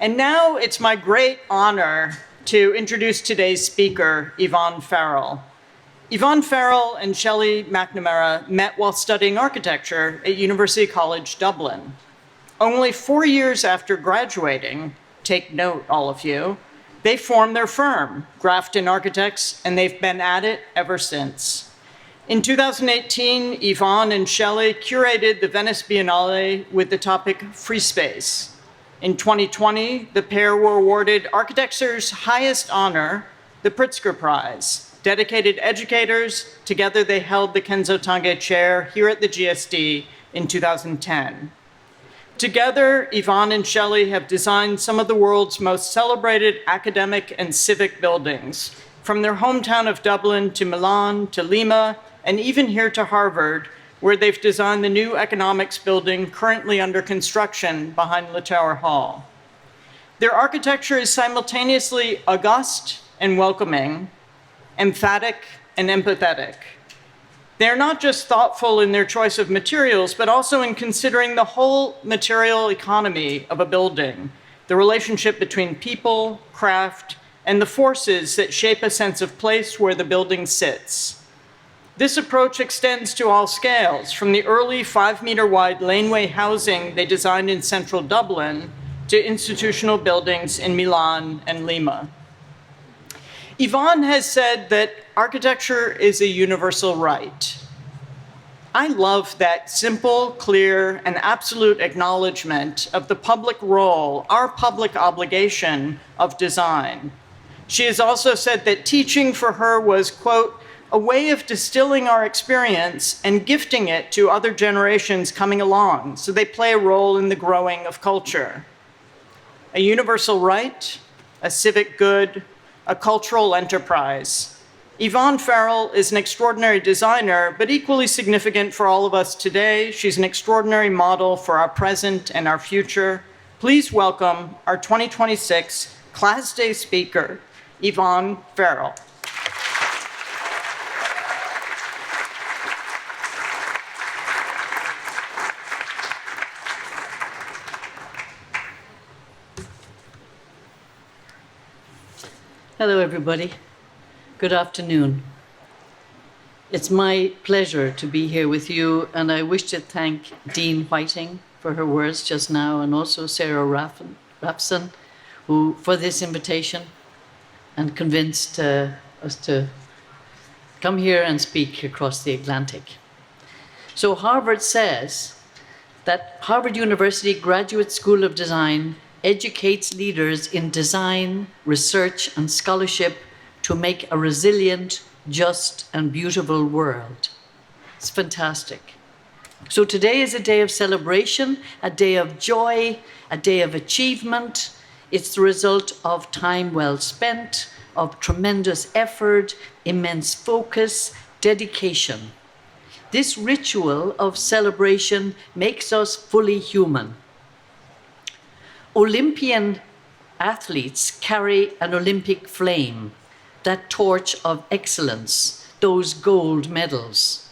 And now it's my great honor to introduce today's speaker, Yvonne Farrell. Yvonne Farrell and Shelley McNamara met while studying architecture at University College Dublin. Only 4 years after graduating, take note, all of you, they formed their firm, Grafton Architects, and they've been at it ever since. In 2018, Yvonne and Shelley curated the Venice Biennale with the topic Freespace. In 2020, the pair were awarded architecture's highest honor, the Pritzker Prize. Dedicated educators, together they held the Kenzō Tange Chair here at the GSD in 2010. Together, Yvonne and Shelley have designed some of the world's most celebrated academic and civic buildings, from their hometown of Dublin to Milan to Lima, and even here to Harvard, where they've designed the new economics building currently under construction behind Littauer Hall. Their architecture is simultaneously august and welcoming, emphatic and empathetic. They're not just thoughtful in their choice of materials, but also in considering the whole material economy of a building, the relationship between people, craft, and the forces that shape a sense of place where the building sits. This approach extends to all scales, from the early 5-meter wide laneway housing they designed in central Dublin to institutional buildings in Milan and Lima. Yvonne has said that architecture is a universal right. I love that simple, clear, and absolute acknowledgement of the public role, our public obligation of design. She has also said that teaching for her was, quote, a way of distilling our experience and gifting it to other generations coming along, so they play a role in the growing of culture. A universal right, a civic good, a cultural enterprise. Yvonne Farrell is an extraordinary designer, but equally significant for all of us today. She's an extraordinary model for our present and our future. Please welcome our 2026 Class Day speaker, Yvonne Farrell. Hello, everybody. Good afternoon. It's my pleasure to be here with you, and I wish to thank Dean Whiting for her words just now, and also Sarah Rapson for this invitation and convinced us to come here and speak across the Atlantic. So Harvard says that Harvard University Graduate School of Design educates leaders in design, research, and scholarship to make a resilient, just, and beautiful world. It's fantastic. So today is a day of celebration, a day of joy, a day of achievement. It's the result of time well spent, of tremendous effort, immense focus, dedication. This ritual of celebration makes us fully human. Olympian athletes carry an Olympic flame, that torch of excellence, those gold medals.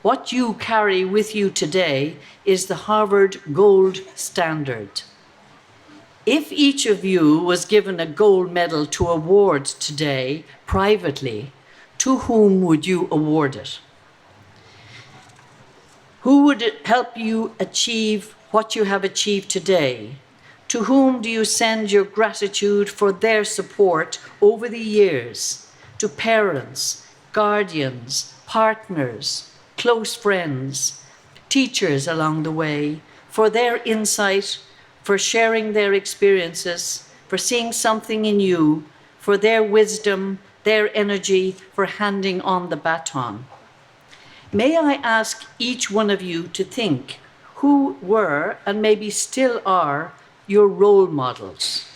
What you carry with you today is the Harvard Gold Standard. If each of you was given a gold medal to award today privately, to whom would you award it? Who would help you achieve what you have achieved today? To whom do you send your gratitude for their support over the years? To parents, guardians, partners, close friends, teachers along the way, for their insight, for sharing their experiences, for seeing something in you, for their wisdom, their energy, for handing on the baton. May I ask each one of you to think who were, and maybe still are, your role models.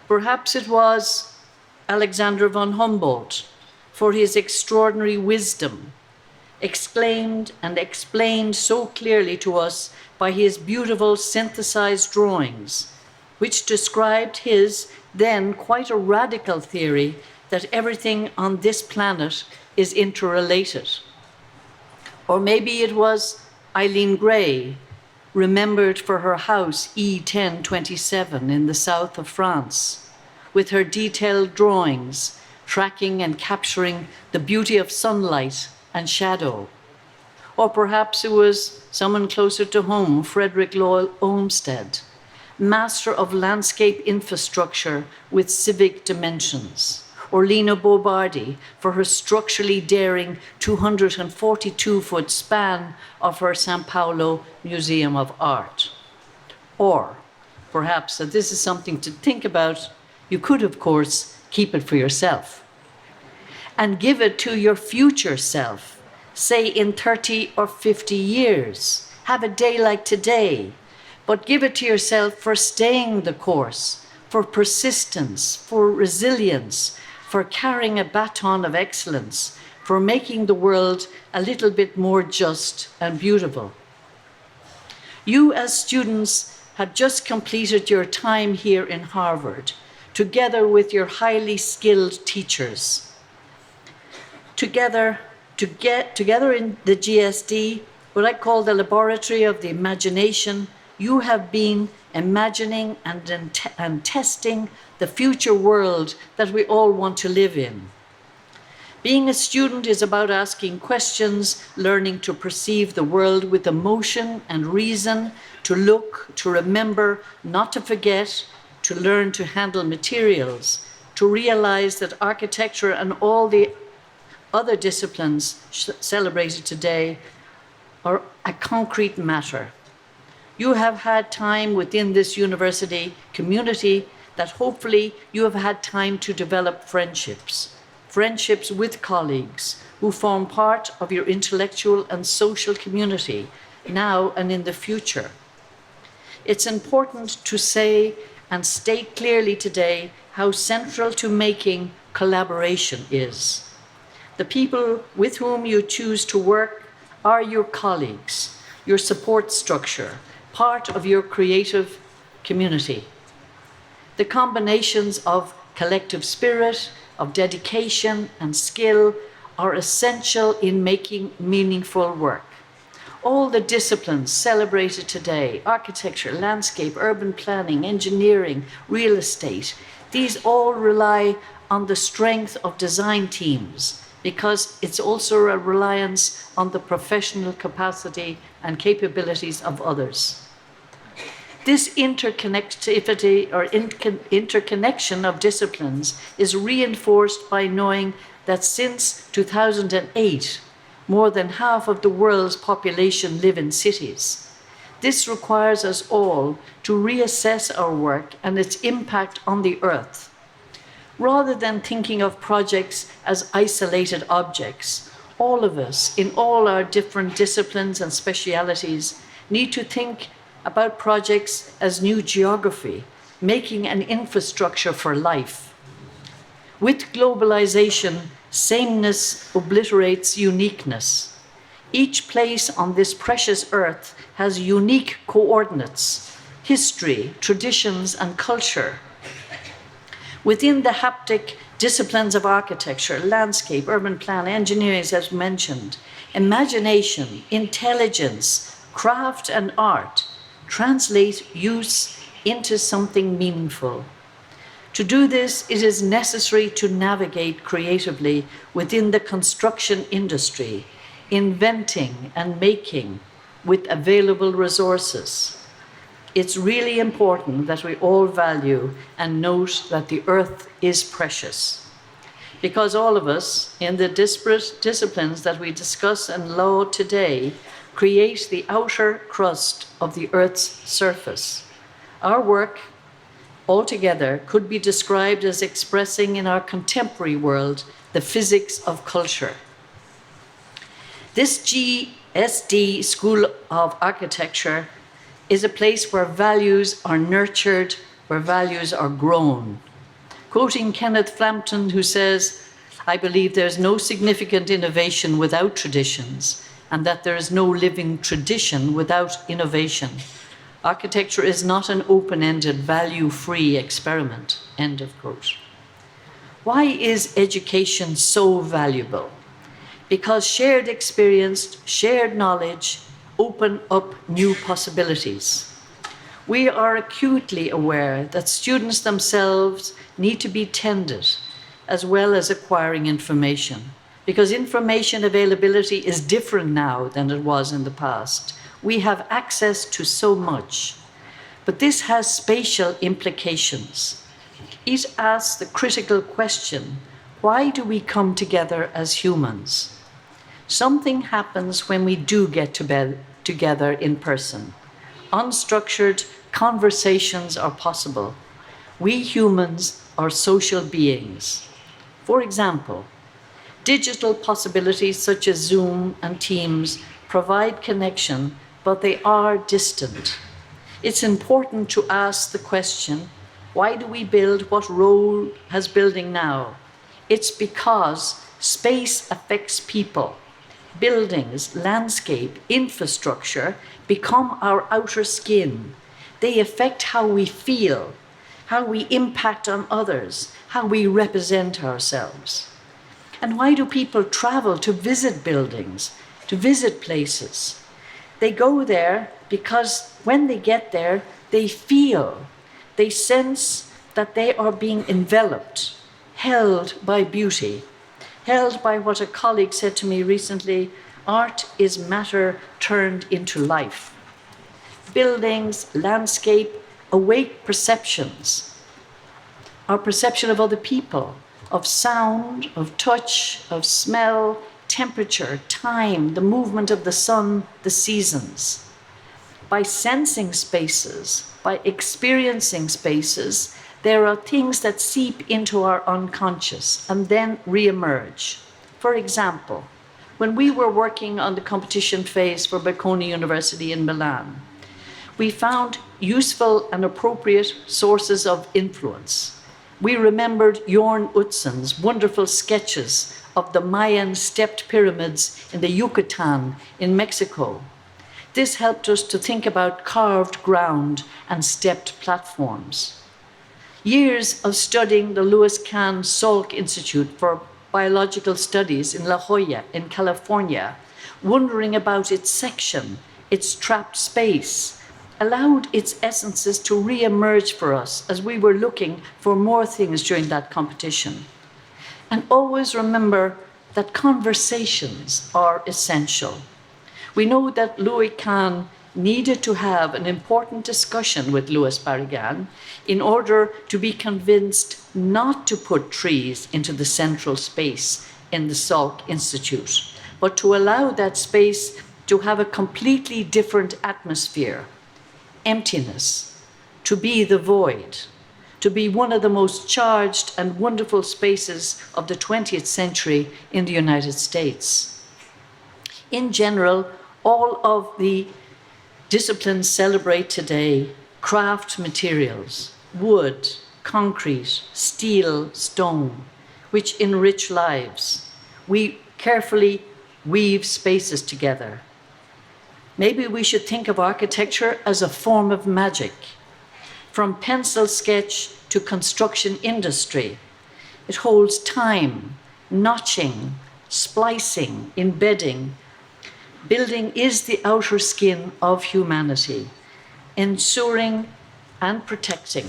Perhaps it was Alexander von Humboldt for his extraordinary wisdom, exclaimed and explained so clearly to us by his beautiful synthesized drawings, which described his then quite a radical theory that everything on this planet is interrelated. Or maybe it was Eileen Gray, remembered for her house E1027 in the south of France, with her detailed drawings, tracking and capturing the beauty of sunlight and shadow. Or perhaps it was someone closer to home, Frederick Law Olmsted, master of landscape infrastructure with civic dimensions. Or Lina Bobardi for her structurally daring 242-foot span of her São Paulo Museum of Art. Or perhaps, and this is something to think about, you could, of course, keep it for yourself and give it to your future self, say in 30 or 50 years. Have a day like today, but give it to yourself for staying the course, for persistence, for resilience, for carrying a baton of excellence, for making the world a little bit more just and beautiful. You as students have just completed your time here in Harvard, together with your highly skilled teachers. Together in the GSD, what I call the laboratory of the imagination, you have been imagining and testing the future world that we all want to live in. Being a student is about asking questions, learning to perceive the world with emotion and reason, to look, to remember, not to forget, to learn to handle materials, to realize that architecture and all the other disciplines celebrated today are a concrete matter. You have had time within this university community that hopefully you have had time to develop friendships with colleagues who form part of your intellectual and social community now and in the future. It's important to say and state clearly today how central to making collaboration is. The people with whom you choose to work are your colleagues, your support structure, part of your creative community. The combinations of collective spirit, of dedication and skill are essential in making meaningful work. All the disciplines celebrated today, architecture, landscape, urban planning, engineering, real estate, these all rely on the strength of design teams because it's also a reliance on the professional capacity and capabilities of others. This interconnectivity or interconnection of disciplines is reinforced by knowing that since 2008, more than half of the world's population live in cities. This requires us all to reassess our work and its impact on the earth. Rather than thinking of projects as isolated objects, all of us, in all our different disciplines and specialities, need to think about projects as new geography, making an infrastructure for life. With globalization, sameness obliterates uniqueness. Each place on this precious earth has unique coordinates, history, traditions, and culture. Within the haptic disciplines of architecture, landscape, urban plan, engineering, as mentioned, imagination, intelligence, craft, and art translate use into something meaningful. To do this, it is necessary to navigate creatively within the construction industry, inventing and making with available resources. It's really important that we all value and note that the earth is precious. Because all of us, in the disparate disciplines that we discuss and laud today, create the outer crust of the Earth's surface. Our work, altogether, could be described as expressing in our contemporary world the physics of culture. This GSD School of Architecture is a place where values are nurtured, where values are grown. Quoting Kenneth Flampton, who says, "I believe there's no significant innovation without traditions, and that there is no living tradition without innovation. Architecture is not an open-ended, value-free experiment," end of quote. Why is education so valuable? Because shared experience, shared knowledge open up new possibilities. We are acutely aware that students themselves need to be tended as well as acquiring information, because information availability is different now than it was in the past. We have access to so much, but this has spatial implications. It asks the critical question, why do we come together as humans? Something happens when we do get together in person. Unstructured conversations are possible. We humans are social beings. For example, digital possibilities such as Zoom and Teams provide connection, but they are distant. It's important to ask the question, why do we build? What role has building now? It's because space affects people. Buildings, landscape, infrastructure become our outer skin. They affect how we feel, how we impact on others, how we represent ourselves. And why do people travel to visit buildings, to visit places? They go there because when they get there, they feel, they sense that they are being enveloped, held by beauty, held by what a colleague said to me recently, art is matter turned into life. Buildings, landscape, awake perceptions. Our perception of other people, of sound, of touch, of smell, temperature, time, the movement of the sun, the seasons. By sensing spaces, by experiencing spaces, there are things that seep into our unconscious and then re-emerge. For example, when we were working on the competition phase for Bocconi University in Milan, we found useful and appropriate sources of influence. We remembered Jorn Utsen's wonderful sketches of the Mayan stepped pyramids in the Yucatan in Mexico. This helped us to think about carved ground and stepped platforms. Years of studying the Louis Kahn Salk Institute for Biological Studies in La Jolla in California, wondering about its section, its trapped space, allowed its essences to re-emerge for us as we were looking for more things during that competition. And always remember that conversations are essential. We know that Louis Kahn needed to have an important discussion with Louis Barragan in order to be convinced not to put trees into the central space in the Salk Institute, but to allow that space to have a completely different atmosphere. Emptiness, to be the void, to be one of the most charged and wonderful spaces of the 20th century in the United States. In general, all of the disciplines celebrate today craft materials, wood, concrete, steel, stone, which enrich lives. We carefully weave spaces together. Maybe we should think of architecture as a form of magic. From pencil sketch to construction industry, it holds time, notching, splicing, embedding. Building is the outer skin of humanity, ensuring and protecting.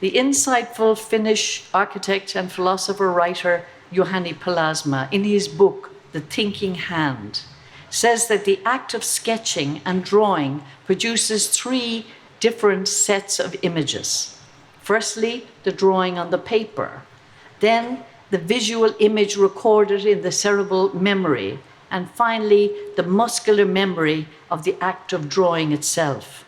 The insightful Finnish architect and philosopher-writer Juhani Palasma, in his book, The Thinking Hand, says that the act of sketching and drawing produces three different sets of images. Firstly, the drawing on the paper, then the visual image recorded in the cerebral memory, and finally, the muscular memory of the act of drawing itself.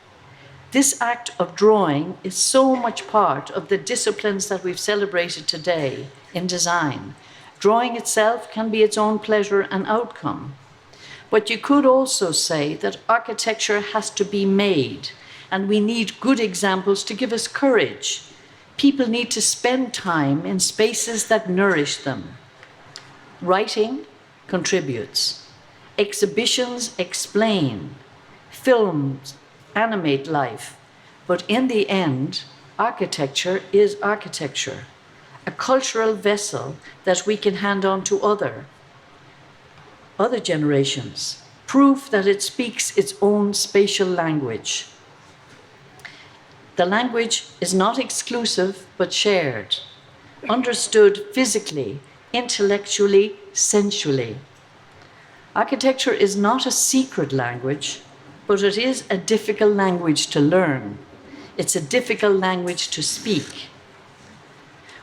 This act of drawing is so much part of the disciplines that we've celebrated today in design. Drawing itself can be its own pleasure and outcome. But you could also say that architecture has to be made, and we need good examples to give us courage. People need to spend time in spaces that nourish them. Writing contributes. Exhibitions explain. Films animate life. But in the end, architecture is architecture, a cultural vessel that we can hand on to other generations. proof that it speaks its own spatial language. The language is not exclusive, but shared, understood physically, intellectually, sensually. Architecture is not a secret language, but it is a difficult language to learn. It's a difficult language to speak.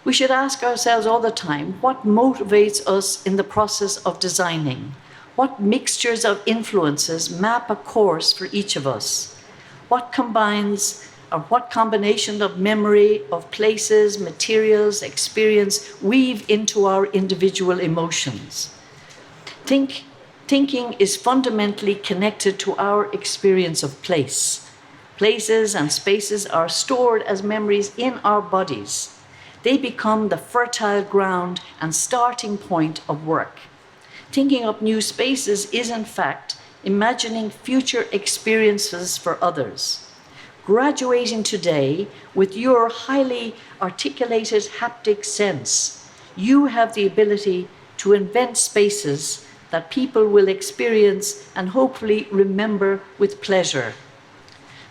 We should ask ourselves all the time, what motivates us in the process of designing? What mixtures of influences map a course for each of us? What combination of memory, of places, materials, experience weave into our individual emotions? Thinking is fundamentally connected to our experience of place. Places and spaces are stored as memories in our bodies. They become the fertile ground and starting point of work. Thinking up new spaces is, in fact, imagining future experiences for others. Graduating today with your highly articulated haptic sense, you have the ability to invent spaces that people will experience and hopefully remember with pleasure.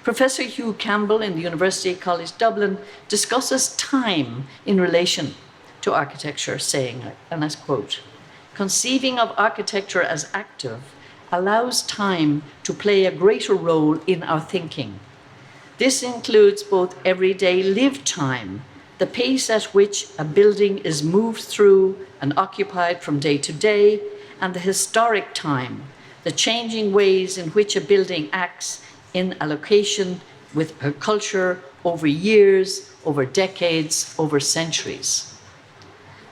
Professor Hugh Campbell in the University College Dublin discusses time in relation to architecture, saying, and I quote, "Conceiving of architecture as active allows time to play a greater role in our thinking. This includes both everyday lived time, the pace at which a building is moved through and occupied from day to day, and the historic time, the changing ways in which a building acts in a location with her culture over years, over decades, over centuries."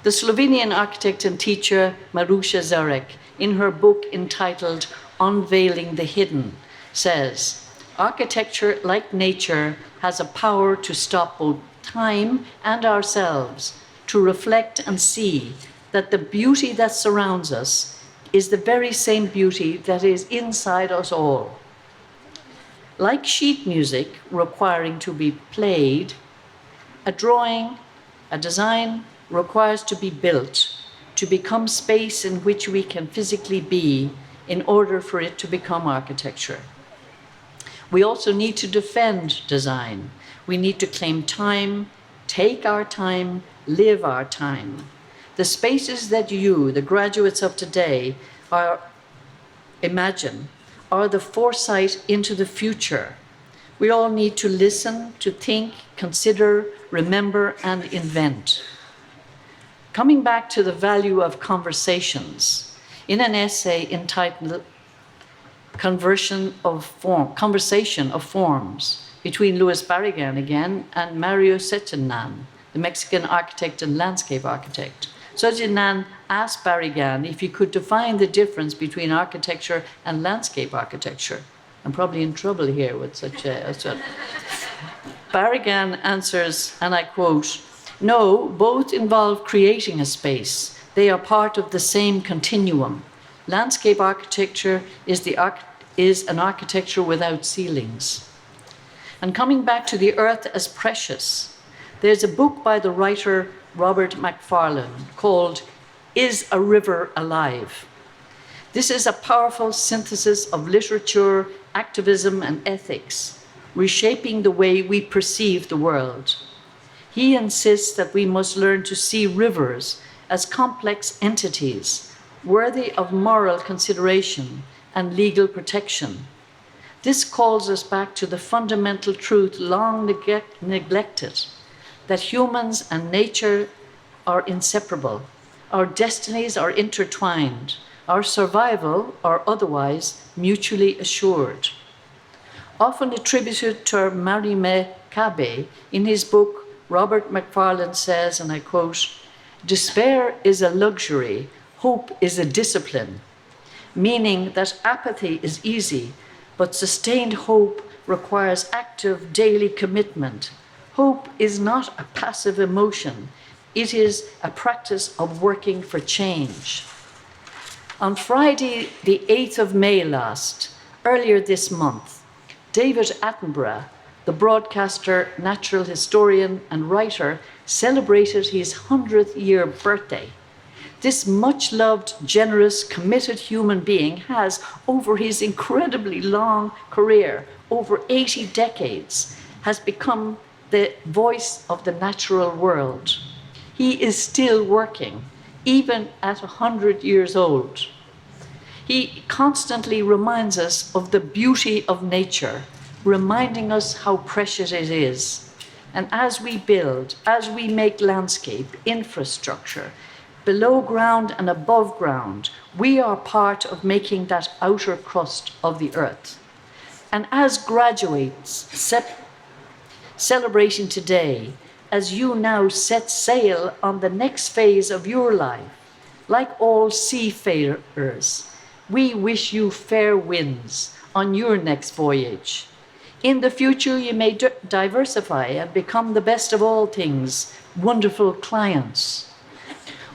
The Slovenian architect and teacher Maruša Zarek, in her book entitled Unveiling the Hidden, says, "Architecture, like nature, has a power to stop both time and ourselves, to reflect and see that the beauty that surrounds us is the very same beauty that is inside us all. Like sheet music requiring to be played, a drawing, a design requires to be built, to become space in which we can physically be in order for it to become architecture. We also need to defend design. We need to claim time, take our time, live our time. The spaces that you, the graduates of today, imagine are the foresight into the future. We all need to listen, to think, consider, remember, and invent. Coming back to the value of conversations, in an essay entitled Conversation of Forms, between Luis Barragan again and Mario Setyanan, the Mexican architect and landscape architect. Setyanan asked Barragan if he could define the difference between architecture and landscape architecture. I'm probably in trouble here with such a... Barragan answers, and I quote, "No, both involve creating a space. They are part of the same continuum. Landscape architecture is an architecture without ceilings." And coming back to the earth as precious, there's a book by the writer Robert Macfarlane called Is a River Alive? This is a powerful synthesis of literature, activism, and ethics, reshaping the way we perceive the world. He insists that we must learn to see rivers as complex entities, worthy of moral consideration and legal protection. This calls us back to the fundamental truth long neglected, that humans and nature are inseparable. Our destinies are intertwined. Our survival are otherwise mutually assured. Often attributed to Marime Kabe, in his book, Robert Macfarlane says, and I quote, "Despair is a luxury, hope is a discipline," meaning that apathy is easy, but sustained hope requires active daily commitment. Hope is not a passive emotion. It is a practice of working for change. On Friday, the 8th of May earlier this month, David Attenborough, the broadcaster, natural historian, and writer, celebrated his 100th year birthday. This much-loved, generous, committed human being has, over his incredibly long career, over 80 decades, has become the voice of the natural world. He is still working, even at 100 years old. He constantly reminds us of the beauty of nature, reminding us how precious it is. And as we build, as we make landscape, infrastructure, below ground and above ground, we are part of making that outer crust of the earth. And as graduates celebrating today, as you now set sail on the next phase of your life, like all seafarers, we wish you fair winds on your next voyage. In the future, you may diversify and become the best of all things, wonderful clients,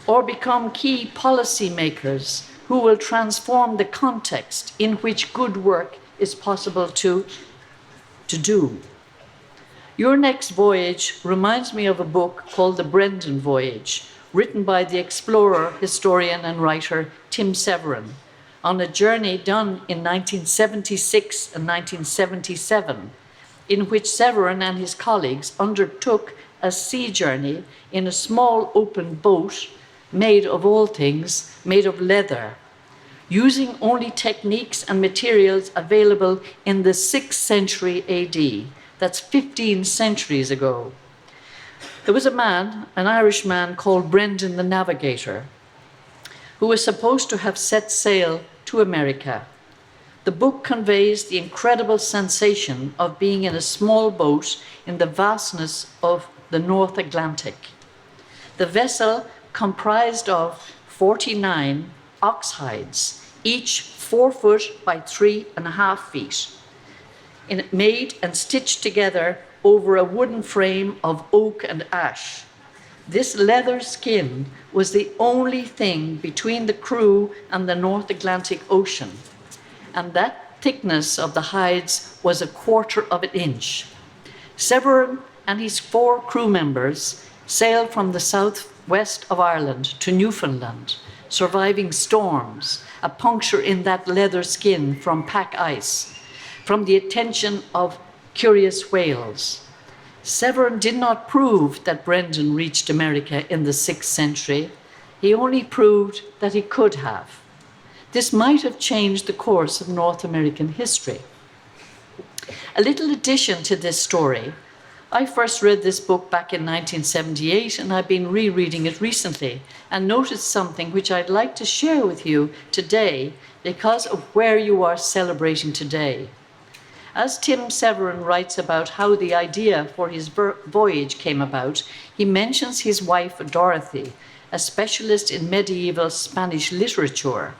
or become key policy makers who will transform the context in which good work is possible to do. Your next voyage reminds me of a book called The Brendan Voyage, written by the explorer, historian, and writer Tim Severin, on a journey done in 1976 and 1977, in which Severin and his colleagues undertook a sea journey in a small open boat made of all things, made of leather, using only techniques and materials available in the 6th century AD. That's 15 centuries ago. There was a man, an Irishman called Brendan the Navigator, who was supposed to have set sail to America. The book conveys the incredible sensation of being in a small boat in the vastness of the North Atlantic. The vessel comprised of 49 ox hides, each 4 foot by 3.5 feet, made and stitched together over a wooden frame of oak and ash. This leather skin was the only thing between the crew and the North Atlantic Ocean, and that thickness of the hides was 1/4 of an inch. Severin and his 4 crew members sailed from the southwest of Ireland to Newfoundland, surviving storms, a puncture in that leather skin from pack ice, from the attention of curious whales. Severin did not prove that Brendan reached America in the 6th century. He only proved that he could have. This might have changed the course of North American history. A little addition to this story. I first read this book back in 1978, and I've been rereading it recently and noticed something which I'd like to share with you today because of where you are celebrating today. As Tim Severin writes about how the idea for his voyage came about, he mentions his wife Dorothy, a specialist in medieval Spanish literature,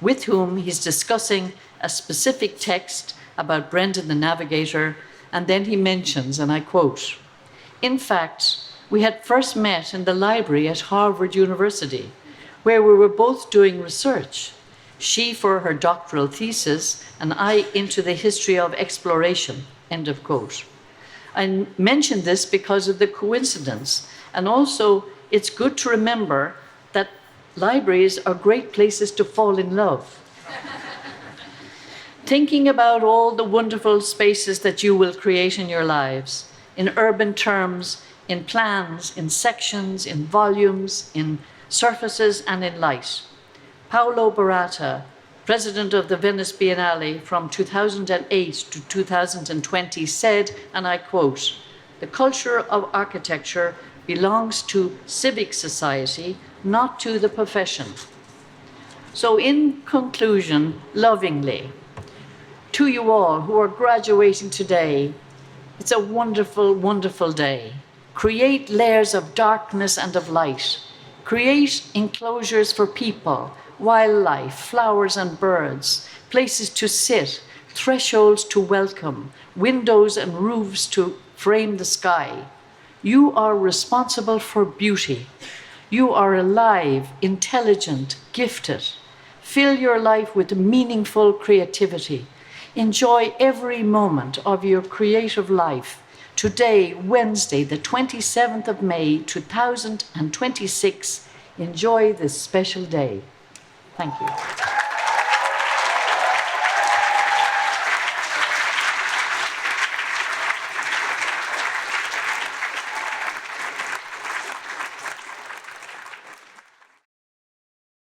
with whom he's discussing a specific text about Brendan the Navigator, and then he mentions, and I quote, "In fact, we had first met in the library at Harvard University, where we were both doing research. She for her doctoral thesis, and I into the history of exploration," end of quote. I mention this because of the coincidence, and also it's good to remember that libraries are great places to fall in love. Thinking about all the wonderful spaces that you will create in your lives, in urban terms, in plans, in sections, in volumes, in surfaces, and in light. Paolo Barata, president of the Venice Biennale from 2008 to 2020, said, and I quote, "The culture of architecture belongs to civic society, not to the profession." So in conclusion, lovingly, to you all who are graduating today, it's a wonderful, wonderful day. Create layers of darkness and of light. Create enclosures for people, wildlife, flowers and birds, places to sit, thresholds to welcome, windows and roofs to frame the sky. You are responsible for beauty. You are alive, intelligent, gifted. Fill your life with meaningful creativity. Enjoy every moment of your creative life. Today, Wednesday, the 27th of May, 2026, Enjoy this special day. Thank you.